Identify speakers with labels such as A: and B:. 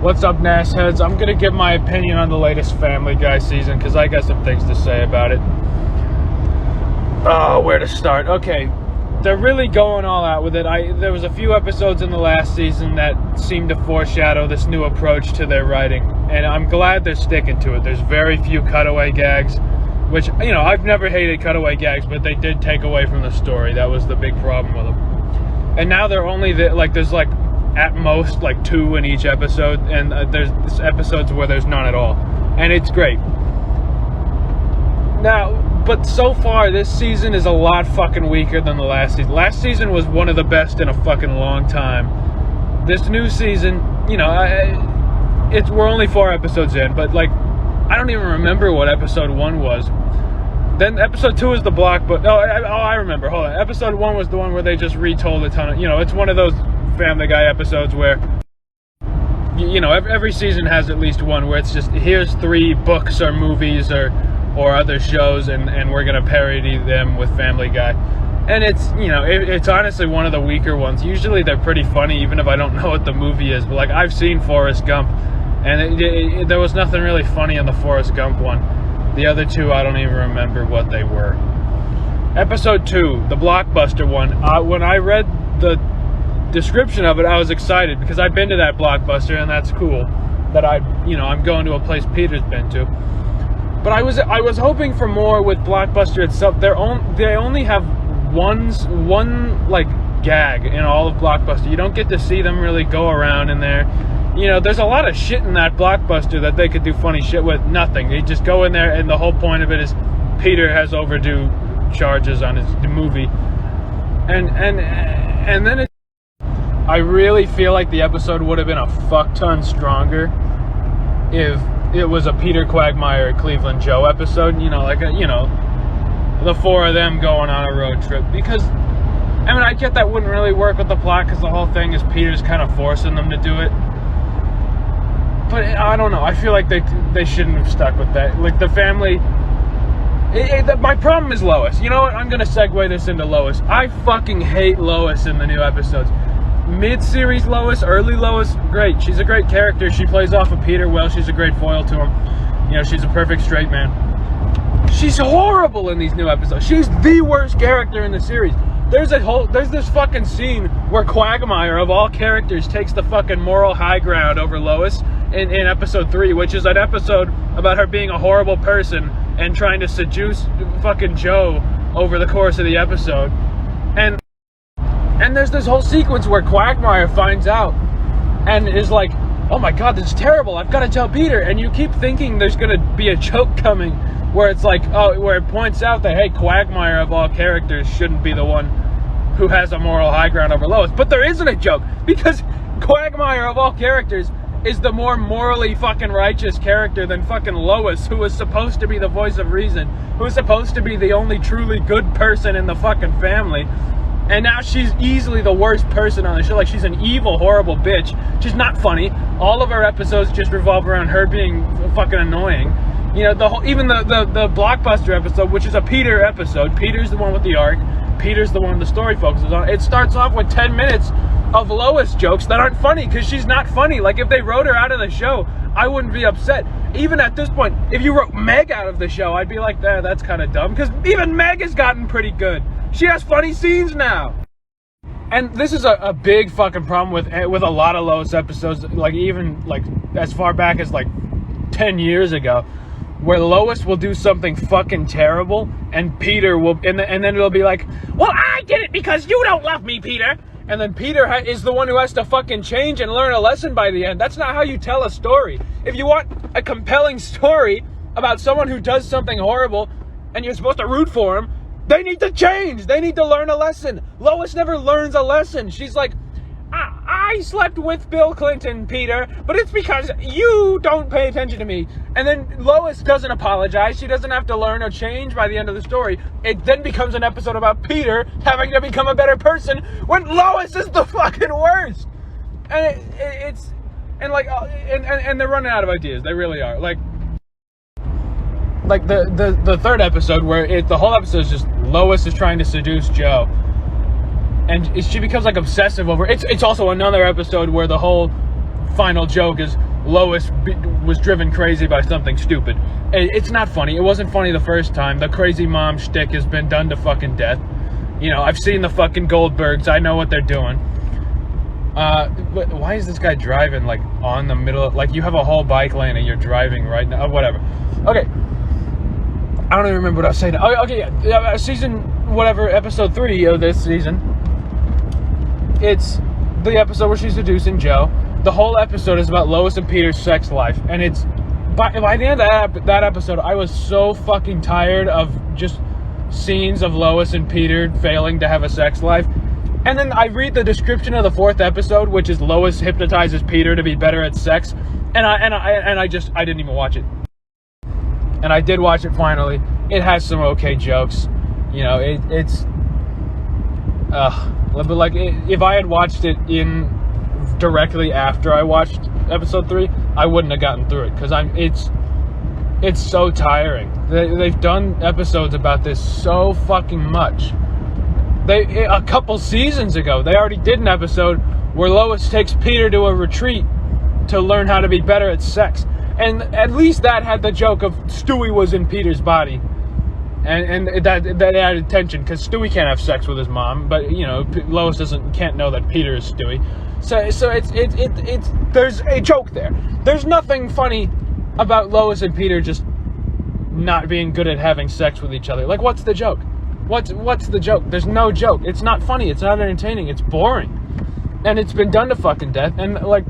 A: What's up, Nash heads? I'm gonna give my opinion on the latest Family Guy season because I got some things to say about it. Oh, where to start? Okay, they're really going all out with it. There was a few episodes in the last season that seemed to foreshadow this new approach to their writing, and I'm glad they're sticking to it. There's very few cutaway gags, which, you know, I've never hated cutaway gags, but they did take away from the story. That was the big problem with them. And now they're only there's at most 2 in each episode, and there's episodes where there's none at all, and it's great. Now, but so far this season is a lot fucking weaker than the last season. Last season was one of the best in a fucking long time. This new season, you know, we're only 4 episodes in, but I don't even remember what episode 1 was. Then episode 2 is the block, but I remember. Hold on, episode 1 was the one where they just retold a ton of, you know, it's one of those Family Guy episodes where, you know, every season has at least one where it's just, here's 3 books or movies or other shows, and we're gonna parody them with Family Guy. And it's, you know, it's honestly one of the weaker ones. Usually they're pretty funny, even if I don't know what the movie is. But I've seen Forrest Gump, and there was nothing really funny in the Forrest Gump one. The other 2, I don't even remember what they were. Episode 2, the blockbuster one. When I read the description of it, I was excited because I've been to that blockbuster, and that's cool that I'm going to a place Peter's been to. But I was hoping for more with Blockbuster itself. They only have one gag in all of Blockbuster. You don't get to see them really go around in there. You know, there's a lot of shit in that Blockbuster that they could do funny shit with. Nothing. They just go in there, and the whole point of it is Peter has overdue charges on his movie, and then I really feel like the episode would have been a fuck ton stronger if it was a Peter Quagmire Cleveland Joe episode, you know, the 4 of them going on a road trip. Because, I mean, I get that wouldn't really work with the plot because the whole thing is Peter's kind of forcing them to do it. But I don't know. I feel like they shouldn't have stuck with that. The family. My problem is Lois. You know what? I'm going to segue this into Lois. I fucking hate Lois in the new episodes. Mid-series Lois, early Lois, great. She's a great character. She plays off of Peter well. She's a great foil to him. You know, she's a perfect straight man. She's horrible in these new episodes. She's the worst character in the series. There's this fucking scene where Quagmire, of all characters, takes the fucking moral high ground over Lois in episode 3, which is an episode about her being a horrible person and trying to seduce fucking Joe over the course of the episode. And there's this whole sequence where Quagmire finds out and is like, oh my god, this is terrible, I've got to tell Peter. And you keep thinking there's going to be a joke coming where it's where it points out that, hey, Quagmire of all characters shouldn't be the one who has a moral high ground over Lois. But there isn't a joke, because Quagmire of all characters is the more morally fucking righteous character than fucking Lois, who is supposed to be the voice of reason, who is supposed to be the only truly good person in the fucking family. And now she's easily the worst person on the show. She's an evil, horrible bitch. She's not funny. All of her episodes just revolve around her being fucking annoying. You know, even the Blockbuster episode, which is a Peter episode. Peter's the one with the arc. Peter's the one the story focuses on. It starts off with 10 minutes of Lois jokes that aren't funny because she's not funny. If they wrote her out of the show, I wouldn't be upset. Even at this point, if you wrote Meg out of the show, I'd be like, that's kind of dumb, because even Meg has gotten pretty good. She has funny scenes now. And this is a big fucking problem with a lot of Lois episodes, even as far back as 10 years ago, where Lois will do something fucking terrible, and Peter will, and then it'll be like, well, I did it because you don't love me, Peter. And then Peter is the one who has to fucking change and learn a lesson by the end. That's not how you tell a story. If you want a compelling story about someone who does something horrible and you're supposed to root for him, they need to change. They need to learn a lesson. Lois never learns a lesson. She's like, I slept with Bill Clinton, Peter, but it's because you don't pay attention to me. And then Lois doesn't apologize. She doesn't have to learn or change by the end of the story. It then becomes an episode about Peter having to become a better person when Lois is the fucking worst. And and they're running out of ideas. They really are. The third episode where the whole episode is just Lois is trying to seduce Joe. And she becomes obsessive over it. It's also another episode where the whole final joke is Lois was driven crazy by something stupid. It's not funny. It wasn't funny the first time. The crazy mom shtick has been done to fucking death. You know, I've seen the fucking Goldbergs. I know what they're doing. But why is this guy driving, like, on the middle of, like, you have a whole bike lane and you're driving right now? Whatever. Okay. I don't even remember what I was saying. Oh, okay, yeah. Season, whatever, episode 3 of this season. It's the episode where she's seducing Joe. The whole episode is about Lois and Peter's sex life. And it's, by the end of that episode, I was so fucking tired of just scenes of Lois and Peter failing to have a sex life. And then I read the description of the 4th episode, which is Lois hypnotizes Peter to be better at sex. And I didn't even watch it. And I did watch it finally. It has some okay jokes. You know, but like, if I had watched it directly after I watched episode 3, I wouldn't have gotten through it, because it's so tiring. They've done episodes about this so fucking much. A couple seasons ago, they already did an episode where Lois takes Peter to a retreat to learn how to be better at sex. And at least that had the joke of Stewie was in Peter's body. And that added tension, because Stewie can't have sex with his mom, but, you know, Lois can't know that Peter is Stewie. So it's there's a joke there. There's nothing funny about Lois and Peter just not being good at having sex with each other. Like, what's the joke? What's the joke? There's no joke. It's not funny. It's not entertaining. It's boring. And it's been done to fucking death. And, like...